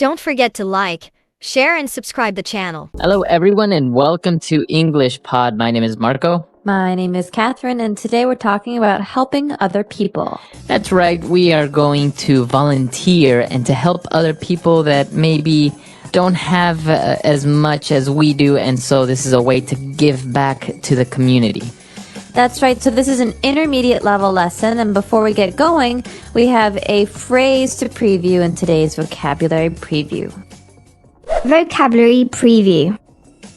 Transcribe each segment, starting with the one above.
Don't forget to like, share, and subscribe the channel. Hello everyone and welcome to English Pod. My name is Marco. My name is Catherine, and today we're talking about helping other people. That's right, we are going to volunteer and to help other people that maybe don't have as much as we do, and so this is a way to give back to the community. That's right, so this is an intermediate level lesson, and before we get going, we have a phrase to preview in today's vocabulary preview. Vocabulary preview.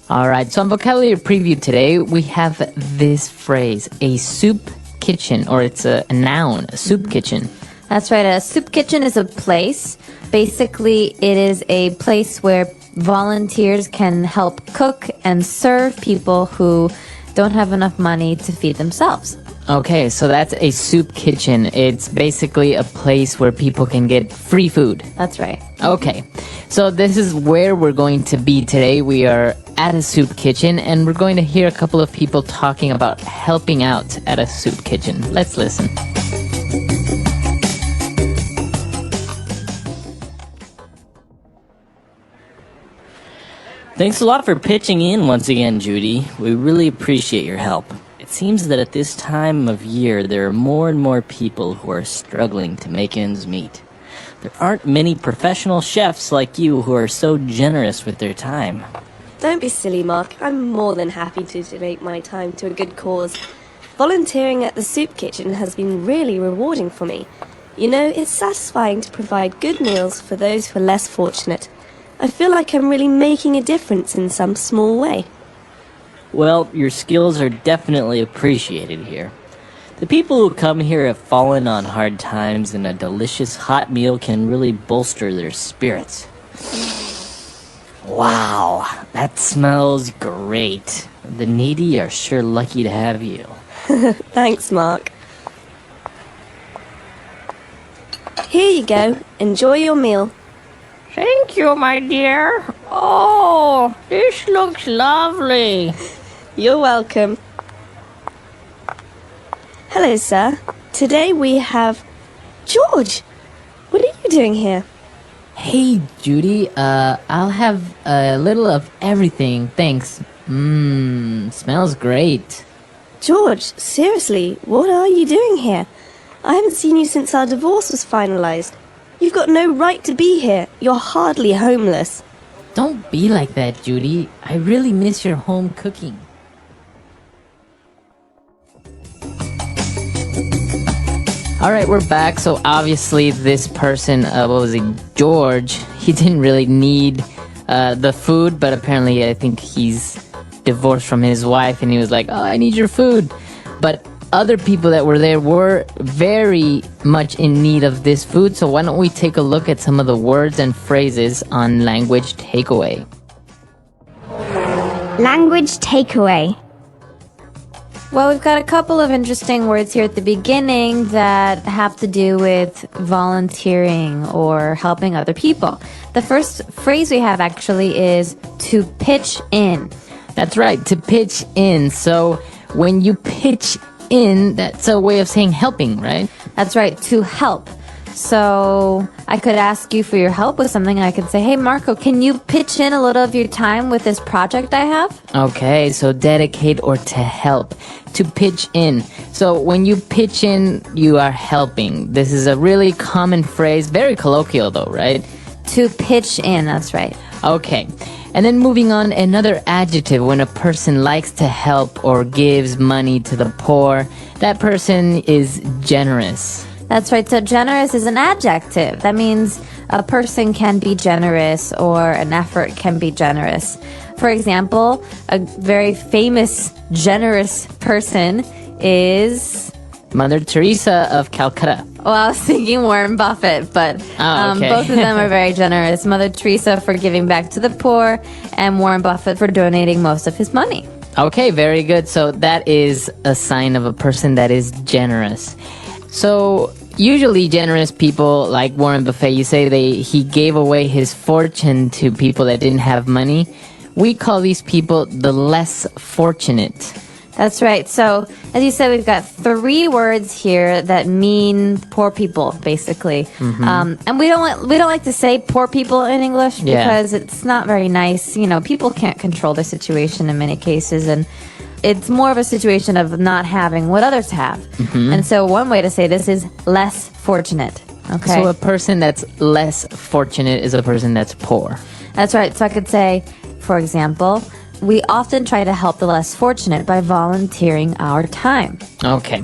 Alright, so on vocabulary preview today, we have this phrase, a soup kitchen, or it's a noun, a soup kitchen. That's right, a soup kitchen is a place. Basically, it is a place where volunteers can help cook and serve people who don't have enough money to feed themselves. Okay, so that's a soup kitchen. It's basically a place where people can get free food. That's right. Okay, so this is where we're going to be today. We are at a soup kitchen, and we're going to hear a couple of people talking about helping out at a soup kitchen. Let's listen. Thanks a lot for pitching in once again, Judy. We really appreciate your help. It seems that at this time of year, there are more and more people who are struggling to make ends meet. There aren't many professional chefs like you who are so generous with their time. Don't be silly, Mark. I'm more than happy to donate my time to a good cause. Volunteering at the soup kitchen has been really rewarding for me. You know, it's satisfying to provide good meals for those who are less fortunate. I feel like I'm really making a difference in some small way. Well, your skills are definitely appreciated here. The people who come here have fallen on hard times, and a delicious hot meal can really bolster their spirits. Wow, that smells great. The needy are sure lucky to have you. Thanks, Mark. Here you go. Enjoy your meal. Thank you, my dear. Oh, this looks lovely. You're welcome. Hello, sir. Today we have George. What are you doing here? Hey, Judy, I'll have a little of everything, thanks. Smells great. George, seriously, what are you doing here? I haven't seen you since our divorce was finalized. You've got no right to be here. You're hardly homeless. Don't be like that, Judy. I really miss your home cooking. Alright, we're back. So obviously this person, George, he didn't really need the food, but apparently I think he's divorced from his wife and he was like, oh, I need your food. But other people that were there were very much in need of this food, so why don't we take a look at some of the words and phrases on language takeaway. Language takeaway. Well, we've got a couple of interesting words here at the beginning that have to do with volunteering or helping other people. The first phrase we have actually is to pitch in. That's right, to pitch in. So when you pitch in, that's a way of saying helping, right? That's right, to help. So I could ask you for your help with something. I could say, hey, Marco, can you pitch in a little of your time with this project I have? Okay, so dedicate or to help. To pitch in. So when you pitch in, you are helping. This is a really common phrase, very colloquial though, right? To pitch in, that's right. Okay. And then moving on, another adjective when a person likes to help or gives money to the poor, that person is generous. That's right. So generous is an adjective. That means a person can be generous or an effort can be generous. For example, a very famous generous person is Mother Teresa of Calcutta. Well, I was thinking Warren Buffett, but okay. Both of them are very generous. Mother Teresa for giving back to the poor, and Warren Buffett for donating most of his money. Okay, very good. So that is a sign of a person that is generous. So usually generous people like Warren Buffett, you say he gave away his fortune to people that didn't have money. We call these people the less fortunate. That's right. So, as you said, we've got 3 words here that mean poor people, basically. And we don't like to say poor people in English because it's not very nice. You know, people can't control their situation in many cases, and it's more of a situation of not having what others have. And so, one way to say this is less fortunate. Okay. So a person that's less fortunate is a person that's poor. That's right. So I could say, for example, we often try to help the less fortunate by volunteering our time. Okay.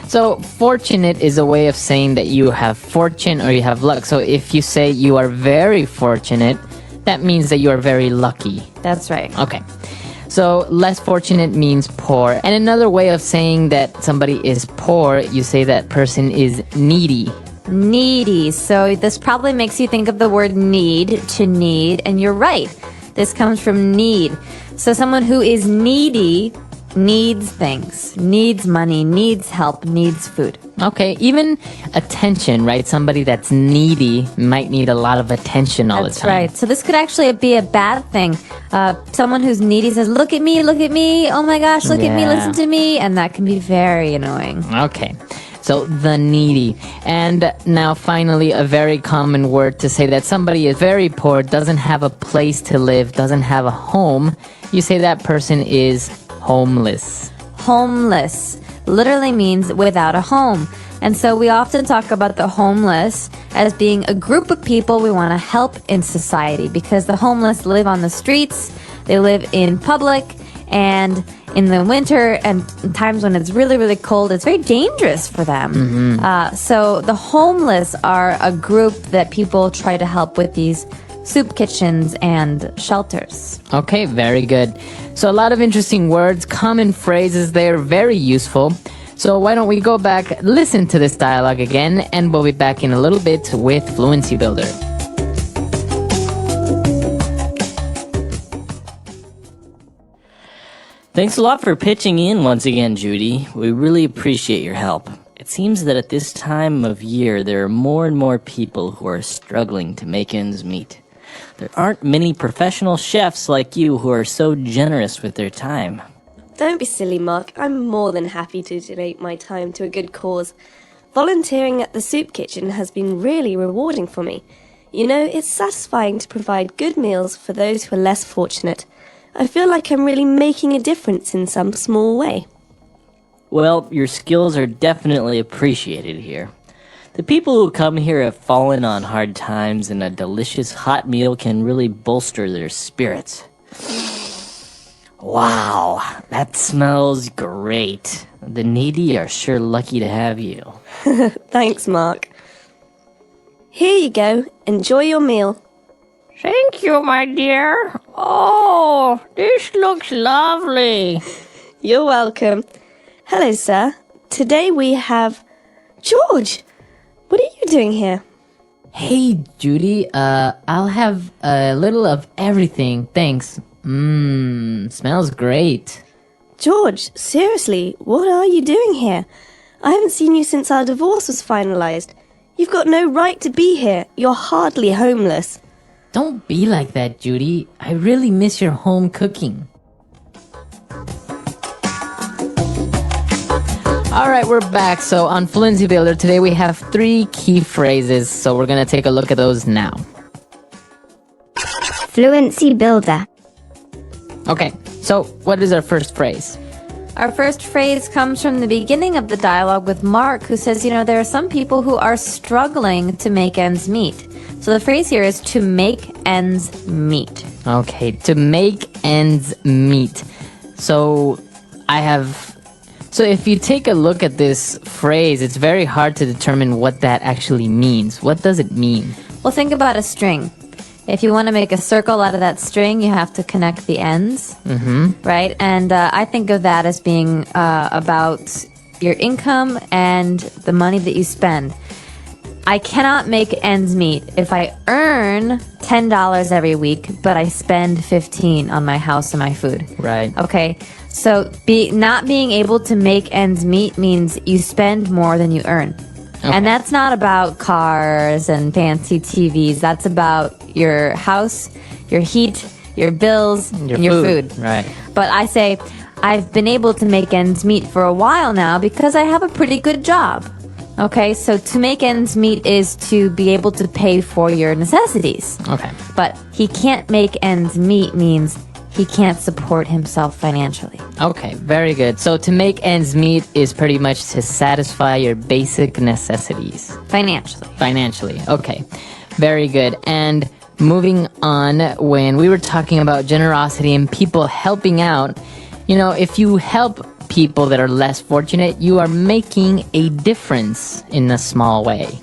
So fortunate is a way of saying that you have fortune or you have luck. So if you say you are very fortunate, that means that you are very lucky. That's right. Okay. So less fortunate means poor. And another way of saying that somebody is poor, you say that person is needy. Needy. So this probably makes you think of the word need, to need, and you're right. This comes from need. So someone who is needy needs things, needs money, needs help, needs food. Okay, even attention, right? Somebody that's needy might need a lot of attention all the time. That's right. So this could actually be a bad thing. Someone who's needy says, look at me, oh my gosh, look at me, listen to me. And that can be very annoying. Okay. So the needy. And now finally, a very common word to say that somebody is very poor, doesn't have a place to live, doesn't have a home. You say that person is homeless. Homeless literally means without a home. And so we often talk about the homeless as being a group of people we want to help in society, because the homeless live on the streets, they live in public, and in the winter and times when it's really, really cold, it's very dangerous for them. So the homeless are a group that people try to help with these soup kitchens and shelters. Okay, very good. So a lot of interesting words, common phrases there, very useful. So why don't we go back, listen to this dialogue again, and we'll be back in a little bit with Fluency Builder. Thanks a lot for pitching in once again, Judy. We really appreciate your help. It seems that at this time of year, there are more and more people who are struggling to make ends meet. There aren't many professional chefs like you who are so generous with their time. Don't be silly, Mark. I'm more than happy to donate my time to a good cause. Volunteering at the soup kitchen has been really rewarding for me. You know, it's satisfying to provide good meals for those who are less fortunate. I feel like I'm really making a difference in some small way. Well, your skills are definitely appreciated here. The people who come here have fallen on hard times, and a delicious hot meal can really bolster their spirits. Wow, that smells great. The needy are sure lucky to have you. Thanks, Mark. Here you go. Enjoy your meal. Thank you, my dear. Oh, this looks lovely. You're welcome. Hello, sir. Today we have George. What are you doing here? Hey, Judy, I'll have a little of everything, thanks. Smells great. George, seriously, what are you doing here? I haven't seen you since our divorce was finalized. You've got no right to be here. You're hardly homeless. Don't be like that, Judy. I really miss your home cooking. All right, we're back. So on Fluency Builder, today we have 3 key phrases. So we're going to take a look at those now. Fluency Builder. Okay, so what is our first phrase? Our first phrase comes from the beginning of the dialogue with Mark, who says, you know, there are some people who are struggling to make ends meet. So the phrase here is to make ends meet. Okay, to make ends meet. So if you take a look at this phrase, it's very hard to determine what that actually means. What does it mean? Well, think about a string. If you want to make a circle out of that string, you have to connect the ends, right? And I think of that as being about your income and the money that you spend. I cannot make ends meet if I earn $10 every week, but I spend $15 on my house and my food. Right. Okay. So not being able to make ends meet means you spend more than you earn. Okay. And that's not about cars and fancy TVs. That's about your house, your heat, your bills, and your food. Right. But I say, I've been able to make ends meet for a while now because I have a pretty good job. Okay, so to make ends meet is to be able to pay for your necessities. Okay. But he can't make ends meet means he can't support himself financially. Okay, very good. So to make ends meet is pretty much to satisfy your basic necessities. Financially. Okay, very good. And moving on, when we were talking about generosity and people helping out, if you help people that are less fortunate, you are making a difference in a small way.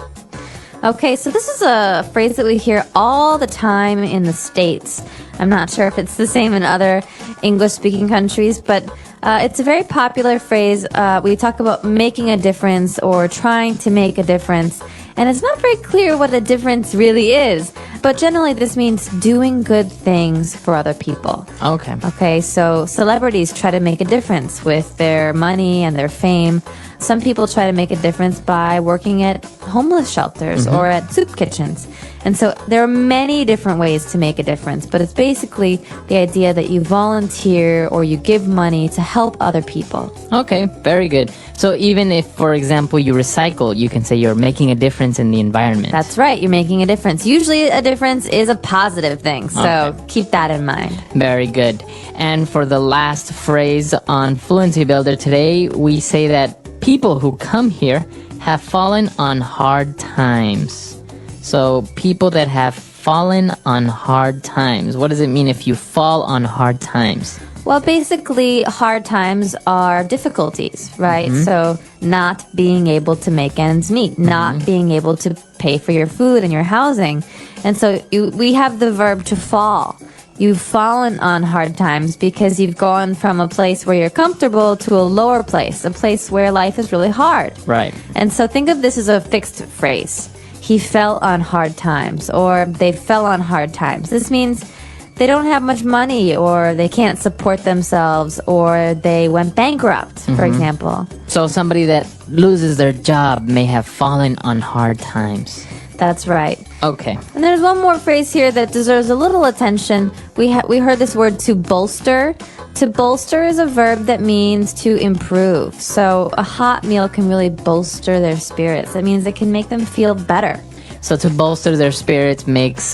Okay, so this is a phrase that we hear all the time in the States. I'm not sure if it's the same in other English-speaking countries, but it's a very popular phrase. We talk about making a difference or trying to make a difference, and it's not very clear what a difference really is. But generally, this means doing good things for other people. Okay. Okay, so celebrities try to make a difference with their money and their fame. Some people try to make a difference by working at homeless shelters or at soup kitchens. And so there are many different ways to make a difference, but it's basically the idea that you volunteer or you give money to help other people. Okay, very good. So even if, for example, you recycle, you can say you're making a difference in the environment. That's right, you're making a difference. Usually a difference is a positive thing, so keep that in mind. Very good. And for the last phrase on Fluency Builder today, we say that people who come here have fallen on hard times. So people that have fallen on hard times. What does it mean if you fall on hard times? Well, basically, hard times are difficulties, right? So not being able to make ends meet, not being able to pay for your food and your housing. And so we have the verb to fall. You've fallen on hard times because you've gone from a place where you're comfortable to a lower place, a place where life is really hard. Right. And so think of this as a fixed phrase. He fell on hard times, or they fell on hard times. This means they don't have much money, or they can't support themselves, or they went bankrupt, for example. So somebody that loses their job may have fallen on hard times. That's right. Okay. And there's one more phrase here that deserves a little attention. We heard this word to bolster. To bolster is a verb that means to improve. So a hot meal can really bolster their spirits. That means it can make them feel better. So to bolster their spirits means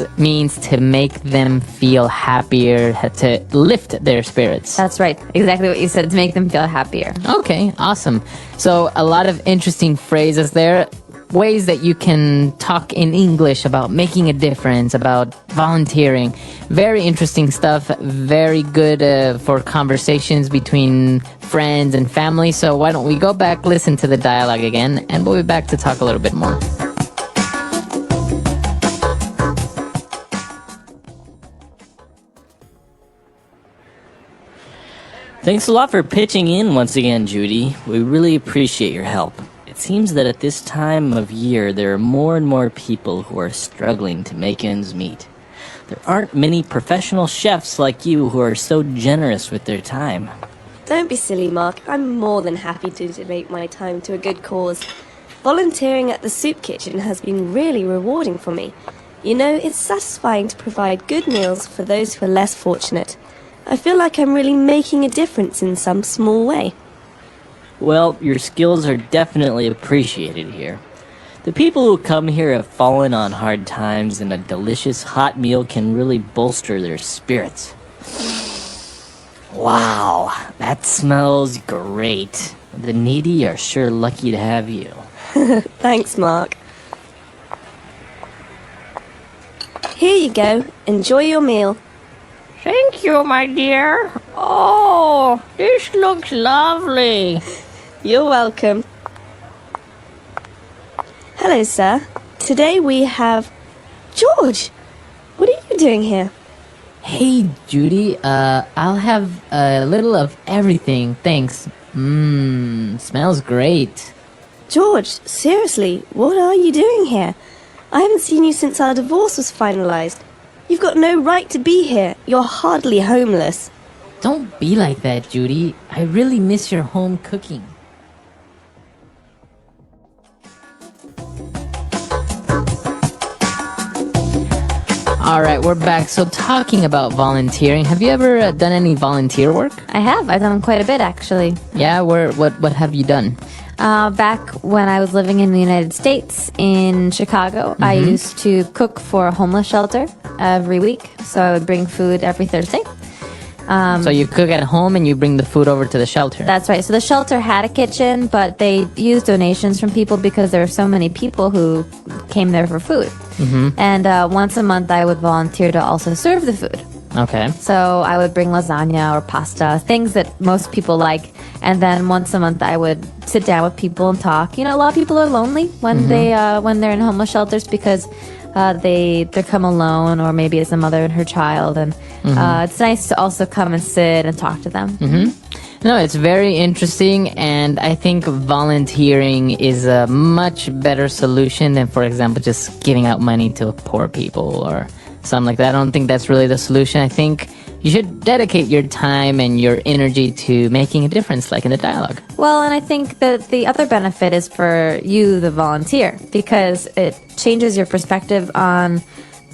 to make them feel happier, to lift their spirits. That's right. Exactly what you said, to make them feel happier. Okay, awesome. So a lot of interesting phrases there. Ways that you can talk in English about making a difference, about volunteering. Very interesting stuff. Very good for conversations between friends and family. So why don't we go back, listen to the dialogue again, and we'll be back to talk a little bit more. Thanks a lot for pitching in once again, Judy. We really appreciate your help. It seems that at this time of year, there are more and more people who are struggling to make ends meet. There aren't many professional chefs like you who are so generous with their time. Don't be silly, Mark. I'm more than happy to donate my time to a good cause. Volunteering at the soup kitchen has been really rewarding for me. It's satisfying to provide good meals for those who are less fortunate. I feel like I'm really making a difference in some small way. Well, your skills are definitely appreciated here. The people who come here have fallen on hard times, and a delicious hot meal can really bolster their spirits. Wow, that smells great. The needy are sure lucky to have you. Thanks, Mark. Here you go. Enjoy your meal. Thank you, my dear. Oh, this looks lovely. You're welcome. Hello, sir. Today we have George. What are you doing here? Hey, Judy, I'll have a little of everything, thanks. Smells great. George, seriously, what are you doing here? I haven't seen you since our divorce was finalized. You've got no right to be here. You're hardly homeless. Don't be like that, Judy. I really miss your home cooking. All right, we're back. So talking about volunteering, have you ever done any volunteer work? I have. I've done quite a bit, actually. Yeah, what have you done? Back when I was living in the United States, in Chicago, I used to cook for a homeless shelter every week. So I would bring food every Thursday. So you cook at home and you bring the food over to the shelter. That's right. So the shelter had a kitchen, but they used donations from people because there were so many people who came there for food. And once a month, I would volunteer to also serve the food. Okay. So I would bring lasagna or pasta, things that most people like. And then once a month, I would sit down with people and talk. You know, a lot of people are lonely when they're in homeless shelters because they come alone, or maybe it's a mother and her child, and it's nice to also come and sit and talk to them. No, it's very interesting, and I think volunteering is a much better solution than, for example, just giving out money to poor people or something like that. I don't think that's really the solution. I think you should dedicate your time and your energy to making a difference, like in the dialogue. Well, and I think that the other benefit is for you, the volunteer, because it changes your perspective on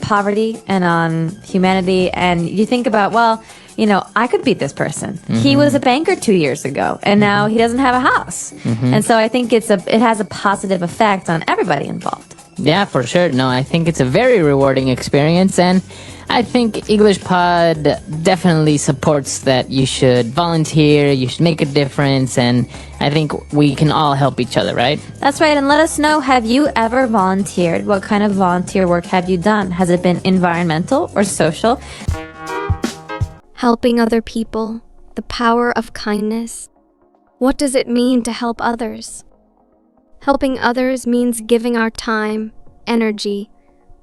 poverty and on humanity. And you think about, well, you know, I could beat this person. He was a banker 2 years ago, and now he doesn't have a house. And so I think it has a positive effect on everybody involved. Yeah, for sure. No, I think it's a very rewarding experience, and I think English Pod definitely supports that you should volunteer, you should make a difference, and I think we can all help each other, right? That's right. And let us know, have you ever volunteered? What kind of volunteer work have you done? Has it been environmental or social? Helping other people, the power of kindness. What does it mean to help others? Helping others means giving our time, energy,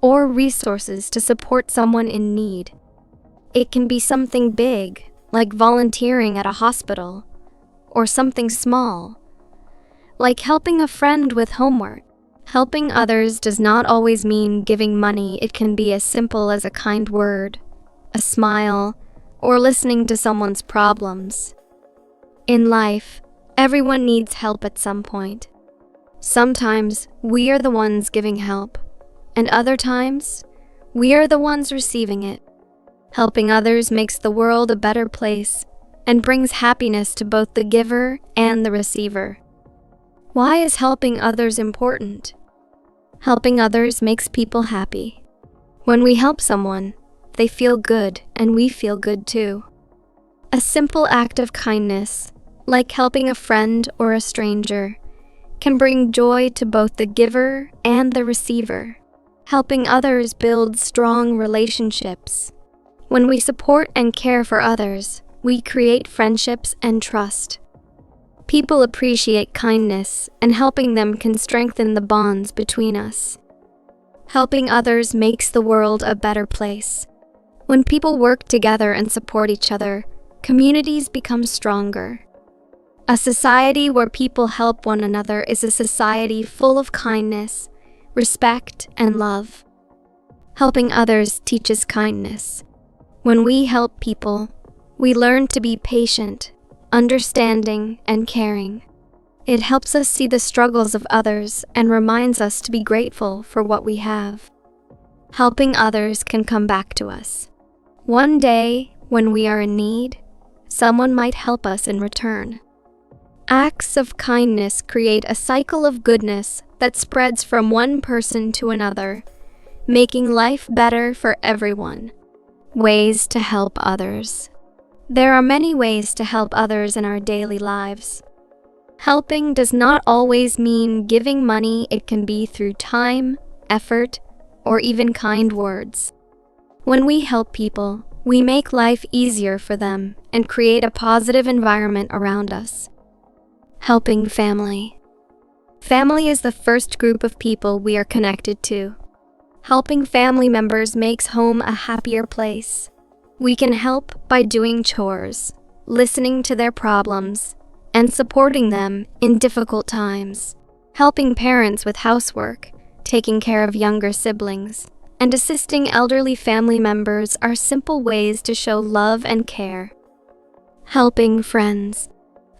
or resources to support someone in need. It can be something big, like volunteering at a hospital, or something small, like helping a friend with homework. Helping others does not always mean giving money. It can be as simple as a kind word, a smile, or listening to someone's problems. In life, everyone needs help at some point. Sometimes we are the ones giving help, and other times we are the ones receiving it. Helping others makes the world a better place and brings happiness to both the giver and the receiver. Why is helping others important? Helping others makes people happy. When we help someone, they feel good and we feel good too. A simple act of kindness, like helping a friend or a stranger, can bring joy to both the giver and the receiver. Helping others builds strong relationships. When we support and care for others, we create friendships and trust. People appreciate kindness, and helping them can strengthen the bonds between us. Helping others makes the world a better place. When people work together and support each other, communities become stronger. A society where people help one another is a society full of kindness, respect, and love. Helping others teaches kindness. When we help people, we learn to be patient, understanding, and caring. It helps us see the struggles of others and reminds us to be grateful for what we have. Helping others can come back to us. One day, when we are in need, someone might help us in return. Acts of kindness create a cycle of goodness that spreads from one person to another, making life better for everyone. Ways to help others. There are many ways to help others in our daily lives. Helping does not always mean giving money. It can be through time, effort, or even kind words. When we help people, we make life easier for them and create a positive environment around us. Helping family. Family is the first group of people we are connected to. Helping family members makes home a happier place. We can help by doing chores, listening to their problems, and supporting them in difficult times. Helping parents with housework, taking care of younger siblings, and assisting elderly family members are simple ways to show love and care. Helping friends.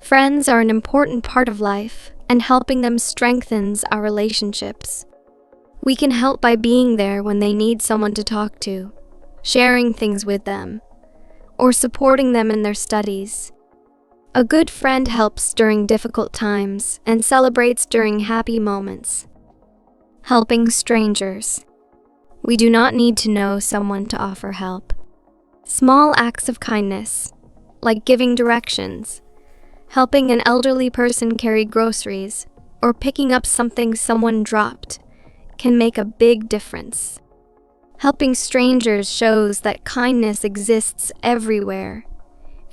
Friends are an important part of life, and helping them strengthens our relationships. We can help by being there when they need someone to talk to, sharing things with them, or supporting them in their studies. A good friend helps during difficult times and celebrates during happy moments. Helping strangers. We do not need to know someone to offer help. Small acts of kindness, like giving directions, helping an elderly person carry groceries, or picking up something someone dropped, can make a big difference. Helping strangers shows that kindness exists everywhere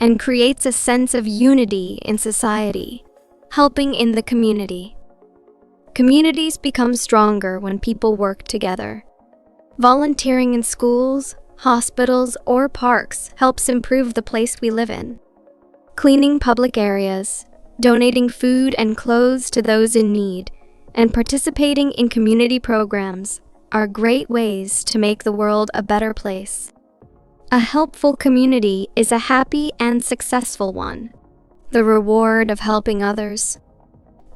and creates a sense of unity in society. Helping in the community. Communities become stronger when people work together. Volunteering in schools, hospitals, or parks helps improve the place we live in. Cleaning public areas, donating food and clothes to those in need, and participating in community programs are great ways to make the world a better place. A helpful community is a happy and successful one. The reward of helping others.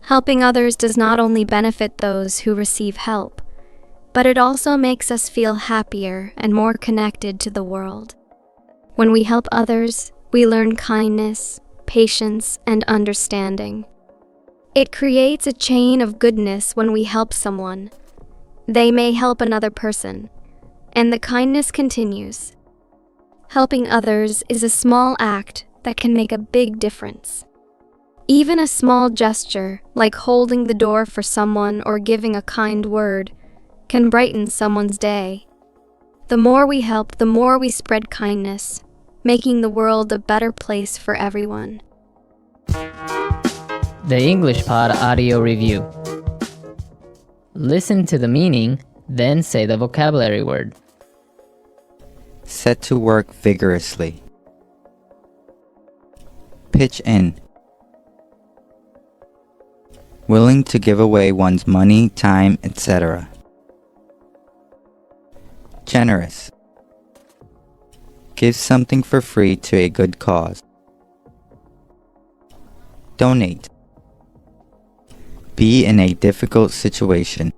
Helping others does not only benefit those who receive help, but it also makes us feel happier and more connected to the world. When we help others, we learn kindness, patience, and understanding. It creates a chain of goodness when we help someone. They may help another person, and the kindness continues. Helping others is a small act that can make a big difference. Even a small gesture, like holding the door for someone or giving a kind word, can brighten someone's day. The more we help, the more we spread kindness, making the world a better place for everyone. The English Pod Audio Review. Listen to the meaning, then say the vocabulary word. Set to work vigorously. Pitch in. Willing to give away one's money, time, etc. Generous. Give something for free to a good cause. Donate. Be in a difficult situation.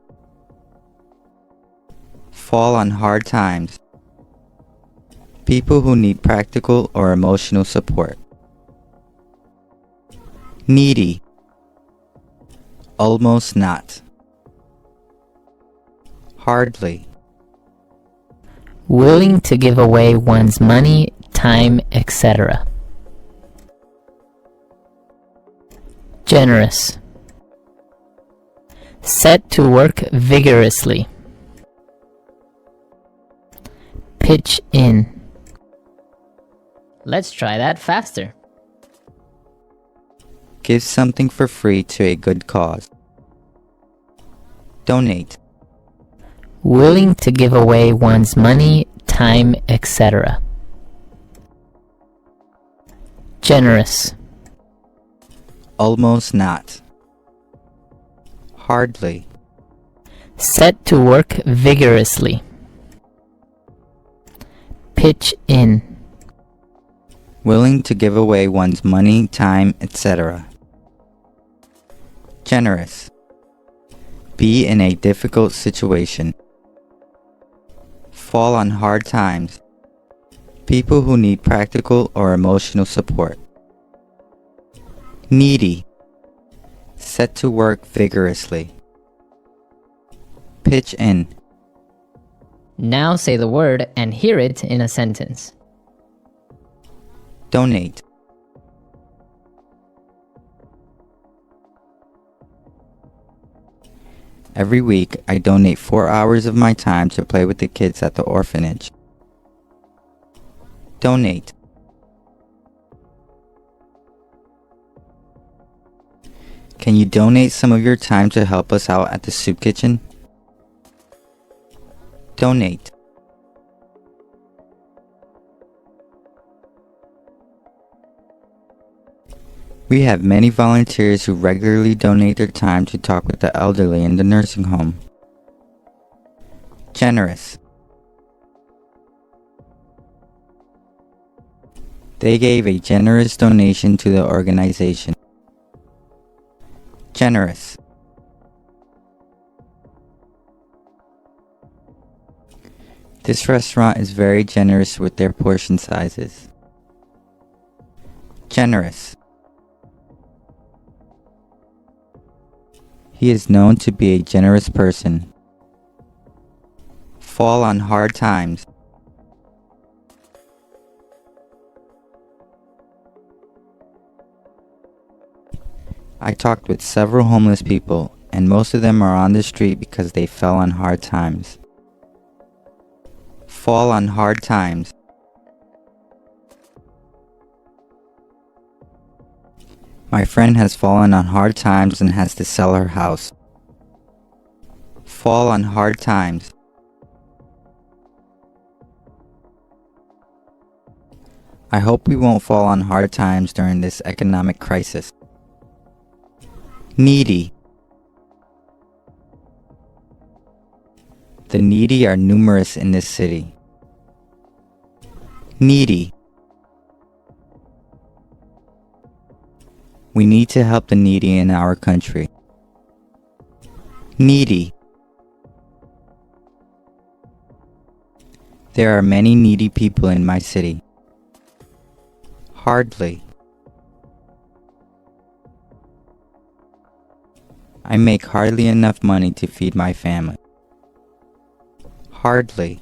Fall on hard times. People who need practical or emotional support. Needy. Almost not. Hardly. Willing to give away one's money, time, etc. Generous. Set to work vigorously. Pitch in. Let's try that faster. Give something for free to a good cause. Donate. Willing to give away one's money, time, etc. Generous. Almost not. Hardly. Set to work vigorously. Pitch in. Willing to give away one's money, time, etc. Generous. Be in a difficult situation. Fall on hard times. People who need practical or emotional support. Needy. Set to work vigorously. Pitch in. Now say the word and hear it in a sentence. Donate. Every week, I donate 4 hours of my time to play with the kids at the orphanage. Donate. Can you donate some of your time to help us out at the soup kitchen? Donate. We have many volunteers who regularly donate their time to talk with the elderly in the nursing home. Generous. They gave a generous donation to the organization. Generous. This restaurant is very generous with their portion sizes. Generous. He is known to be a generous person. Fall on hard times. I talked with several homeless people, and most of them are on the street because they fell on hard times. Fall on hard times. My friend has fallen on hard times and has to sell her house. Fall on hard times. I hope we won't fall on hard times during this economic crisis. Needy. The needy are numerous in this city. Needy. We need to help the needy in our country. Needy. There are many needy people in my city. Hardly. I make hardly enough money to feed my family. Hardly.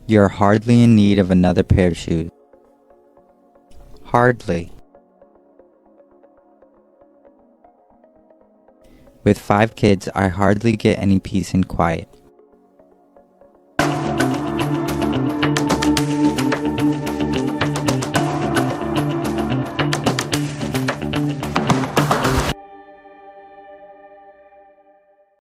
You're hardly in need of another pair of shoes. Hardly. With 5 kids, I hardly get any peace and quiet.